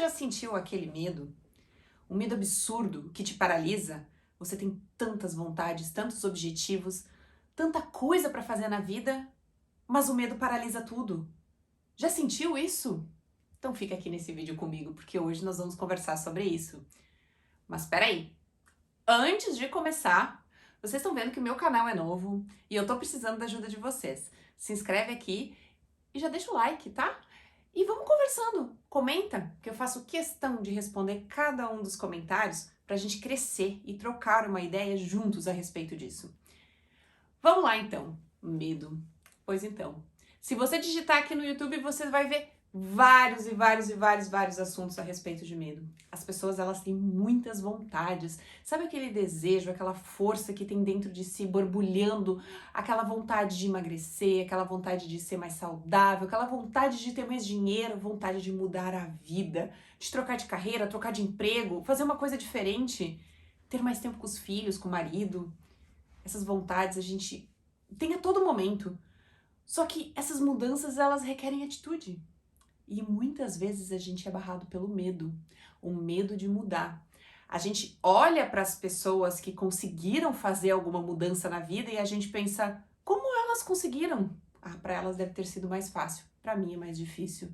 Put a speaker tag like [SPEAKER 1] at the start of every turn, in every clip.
[SPEAKER 1] já sentiu aquele medo? Um medo absurdo que te paralisa? Você tem tantas vontades, tantos objetivos, tanta coisa para fazer na vida, mas o medo paralisa tudo. Já sentiu isso? Então fica aqui nesse vídeo comigo, porque hoje nós vamos conversar sobre isso. Mas espera aí, antes de começar, vocês estão vendo que o meu canal é novo e eu tô precisando da ajuda de vocês. Se inscreve aqui e já deixa o like, tá? E vamos conversando, comenta, que eu faço questão de responder cada um dos comentários pra gente crescer e trocar uma ideia juntos a respeito disso. Vamos lá então, medo. Pois então, se você digitar aqui no YouTube, você vai ver vários assuntos a respeito de medo. As pessoas, elas têm muitas vontades. Sabe aquele desejo, aquela força que tem dentro de si borbulhando, aquela vontade de emagrecer, aquela vontade de ser mais saudável, aquela vontade de ter mais dinheiro, vontade de mudar a vida, de trocar de carreira, trocar de emprego, fazer uma coisa diferente, ter mais tempo com os filhos, com o marido. Essas vontades a gente tem a todo momento. Só que essas mudanças, elas requerem atitude. E muitas vezes a gente é barrado pelo medo, o medo de mudar. A gente olha para as pessoas que conseguiram fazer alguma mudança na vida e a gente pensa, como elas conseguiram? Ah, para elas deve ter sido mais fácil, para mim é mais difícil.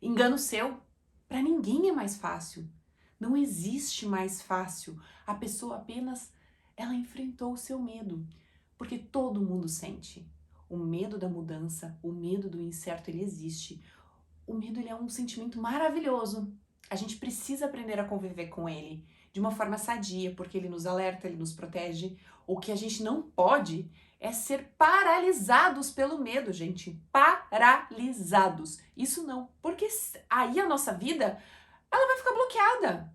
[SPEAKER 1] Engano seu, para ninguém é mais fácil. Não existe mais fácil. A pessoa apenas, ela enfrentou o seu medo, porque todo mundo sente. O medo da mudança, o medo do incerto, ele existe. O medo, ele é um sentimento maravilhoso. A gente precisa aprender a conviver com ele de uma forma sadia, porque ele nos alerta, ele nos protege. O que a gente não pode é ser paralisados pelo medo, gente. Paralisados. Isso não, porque aí a nossa vida, ela vai ficar bloqueada.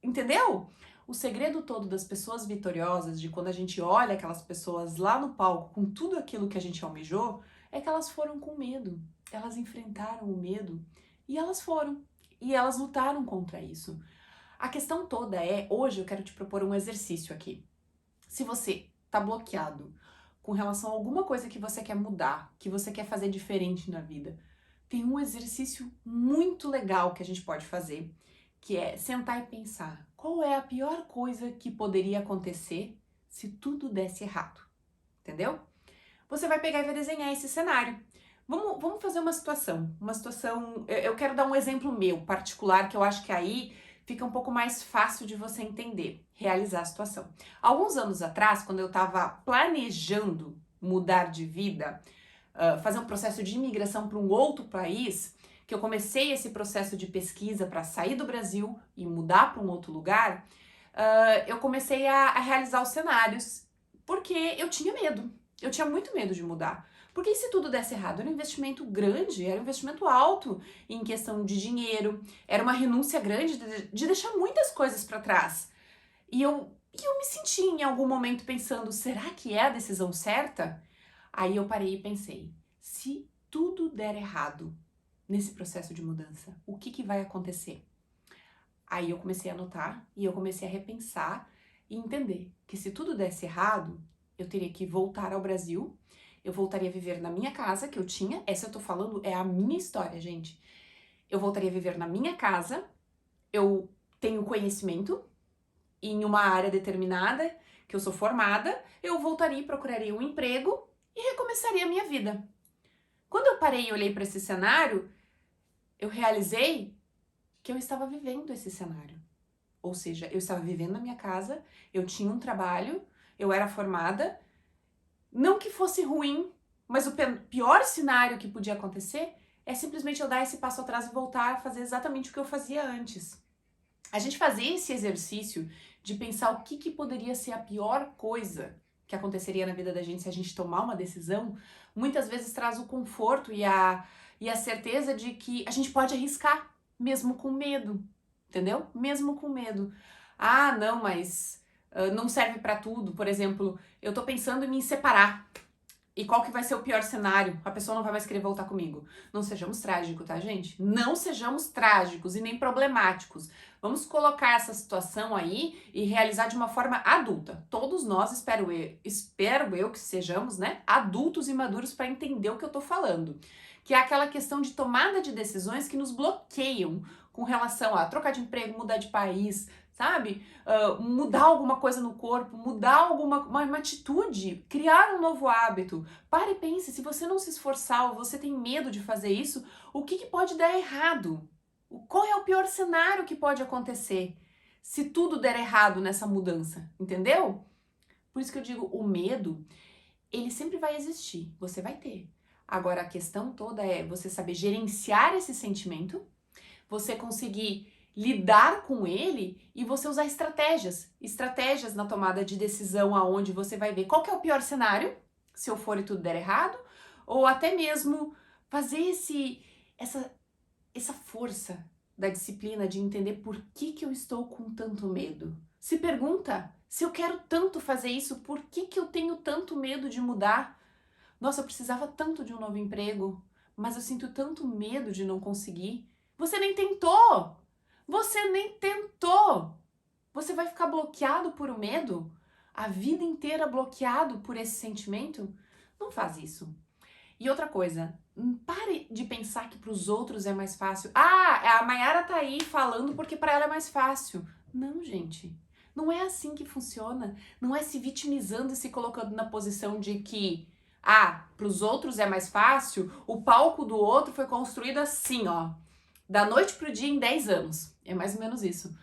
[SPEAKER 1] Entendeu? O segredo todo das pessoas vitoriosas, de quando a gente olha aquelas pessoas lá no palco com tudo aquilo que a gente almejou, é que elas foram com medo. Elas enfrentaram o medo e elas foram. E elas lutaram contra isso. A questão toda é, hoje eu quero te propor um exercício aqui. Se você tá bloqueado com relação a alguma coisa que você quer mudar, que você quer fazer diferente na vida, tem um exercício muito legal que a gente pode fazer, que é sentar e pensar, qual é a pior coisa que poderia acontecer se tudo desse errado, entendeu? Você vai pegar e vai desenhar esse cenário. Vamos fazer uma situação, eu quero dar um exemplo meu, particular, que eu acho que aí fica um pouco mais fácil de você entender, realizar a situação. Alguns anos atrás, quando eu estava planejando mudar de vida, fazer um processo de imigração para um outro país, que eu comecei esse processo de pesquisa para sair do Brasil e mudar para um outro lugar, eu comecei a realizar os cenários, porque eu tinha medo. Eu tinha muito medo de mudar. Porque e se tudo desse errado? Era um investimento grande, era um investimento alto em questão de dinheiro, era uma renúncia grande de deixar muitas coisas para trás. E eu me senti em algum momento pensando, será que é a decisão certa? Aí eu parei e pensei, se tudo der errado nesse processo de mudança, o que vai acontecer? Aí eu comecei a anotar e eu comecei a repensar e entender que se tudo desse errado, eu teria que voltar ao Brasil, eu voltaria a viver na minha casa que eu tinha, essa eu tô falando é a minha história, gente. Eu voltaria a viver na minha casa, eu tenho conhecimento em uma área determinada, que eu sou formada, eu voltaria e procuraria um emprego e recomeçaria a minha vida. Quando eu parei e olhei para esse cenário, eu realizei que eu estava vivendo esse cenário. Ou seja, eu estava vivendo na minha casa, eu tinha um trabalho, eu era formada, não que fosse ruim, mas o pior cenário que podia acontecer é simplesmente eu dar esse passo atrás e voltar a fazer exatamente o que eu fazia antes. A gente fazer esse exercício de pensar o que poderia ser a pior coisa que aconteceria na vida da gente se a gente tomar uma decisão, muitas vezes traz o conforto e a certeza de que a gente pode arriscar, mesmo com medo, entendeu? Mesmo com medo. Ah, não, mas não serve pra tudo. Por exemplo, eu tô pensando em me separar. E qual que vai ser o pior cenário? A pessoa não vai mais querer voltar comigo. Não sejamos trágicos, tá, gente? Não sejamos trágicos e nem problemáticos. Vamos colocar essa situação aí e realizar de uma forma adulta. Todos nós, espero eu que sejamos, né, adultos e maduros para entender o que eu tô falando. que é aquela questão de tomada de decisões que nos bloqueiam com relação a trocar de emprego, mudar de país, sabe? Mudar alguma coisa no corpo, mudar uma atitude, criar um novo hábito. Pare e pense, se você não se esforçar ou você tem medo de fazer isso, o que pode dar errado? Qual é o pior cenário que pode acontecer se tudo der errado nessa mudança, entendeu? Por isso que eu digo, o medo, ele sempre vai existir, você vai ter. Agora, a questão toda é você saber gerenciar esse sentimento, você conseguir lidar com ele e você usar estratégias na tomada de decisão aonde você vai ver qual que é o pior cenário, se eu for e tudo der errado, ou até mesmo fazer essa força da disciplina de entender por que eu estou com tanto medo. Se pergunta, se eu quero tanto fazer isso, por que eu tenho tanto medo de mudar? Nossa, eu precisava tanto de um novo emprego, mas eu sinto tanto medo de não conseguir. Você nem tentou! Você nem tentou! Você vai ficar bloqueado por o medo? A vida inteira bloqueado por esse sentimento? Não faz isso. E outra coisa, pare de pensar que para os outros é mais fácil. Ah, a Mayara tá aí falando porque para ela é mais fácil. Não, gente. Não é assim que funciona. Não é se vitimizando e se colocando na posição de que, para os outros é mais fácil, o palco do outro foi construído assim, ó, da noite pro dia em 10 anos. É mais ou menos isso.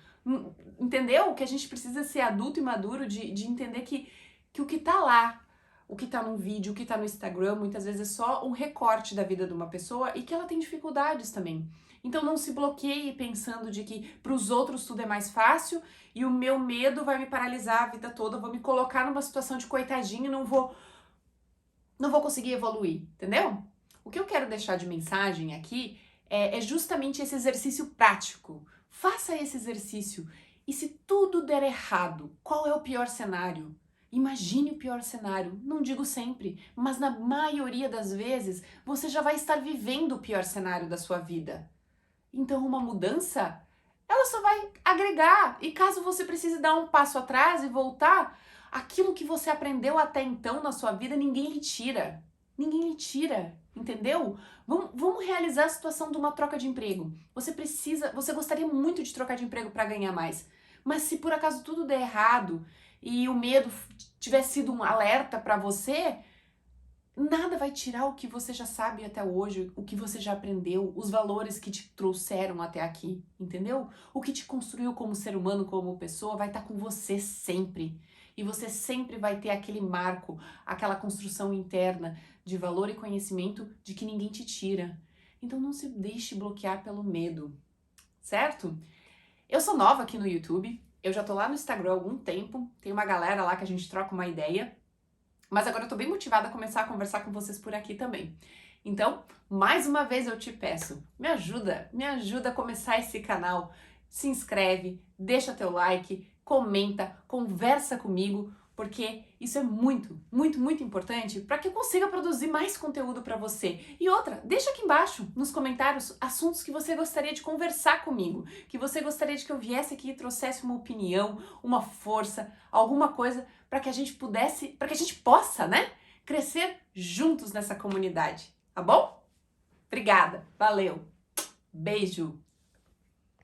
[SPEAKER 1] Entendeu? Que a gente precisa ser adulto e maduro de entender que o que tá lá, o que tá num vídeo, o que tá no Instagram, muitas vezes é só um recorte da vida de uma pessoa e que ela tem dificuldades também. Então não se bloqueie pensando de que para os outros tudo é mais fácil e o meu medo vai me paralisar a vida toda, eu vou me colocar numa situação de coitadinho e não vou conseguir evoluir, entendeu? O que eu quero deixar de mensagem aqui é justamente esse exercício prático. Faça esse exercício e se tudo der errado, qual é o pior cenário? Imagine o pior cenário, não digo sempre, mas na maioria das vezes você já vai estar vivendo o pior cenário da sua vida. Então uma mudança, ela só vai agregar. E caso você precise dar um passo atrás e voltar, aquilo que você aprendeu até então na sua vida, ninguém lhe tira. Ninguém lhe tira, entendeu? Vamos realizar a situação de uma troca de emprego. Você gostaria muito de trocar de emprego para ganhar mais. Mas se por acaso tudo der errado e o medo tiver sido um alerta para você, nada vai tirar o que você já sabe até hoje, o que você já aprendeu, os valores que te trouxeram até aqui, entendeu? O que te construiu como ser humano, como pessoa, vai estar com você sempre. E você sempre vai ter aquele marco, aquela construção interna de valor e conhecimento de que ninguém te tira. Então não se deixe bloquear pelo medo, certo? Eu sou nova aqui no YouTube, eu já tô lá no Instagram há algum tempo, tem uma galera lá que a gente troca uma ideia, mas agora eu tô bem motivada a começar a conversar com vocês por aqui também. Então, mais uma vez eu te peço, me ajuda a começar esse canal, se inscreve, deixa teu like, comenta, conversa comigo, porque isso é muito, muito, muito importante para que eu consiga produzir mais conteúdo para você. E outra, deixa aqui embaixo nos comentários assuntos que você gostaria de conversar comigo, que você gostaria de que eu viesse aqui e trouxesse uma opinião, uma força, alguma coisa para que a gente possa, né, crescer juntos nessa comunidade, tá bom? Obrigada, valeu, beijo!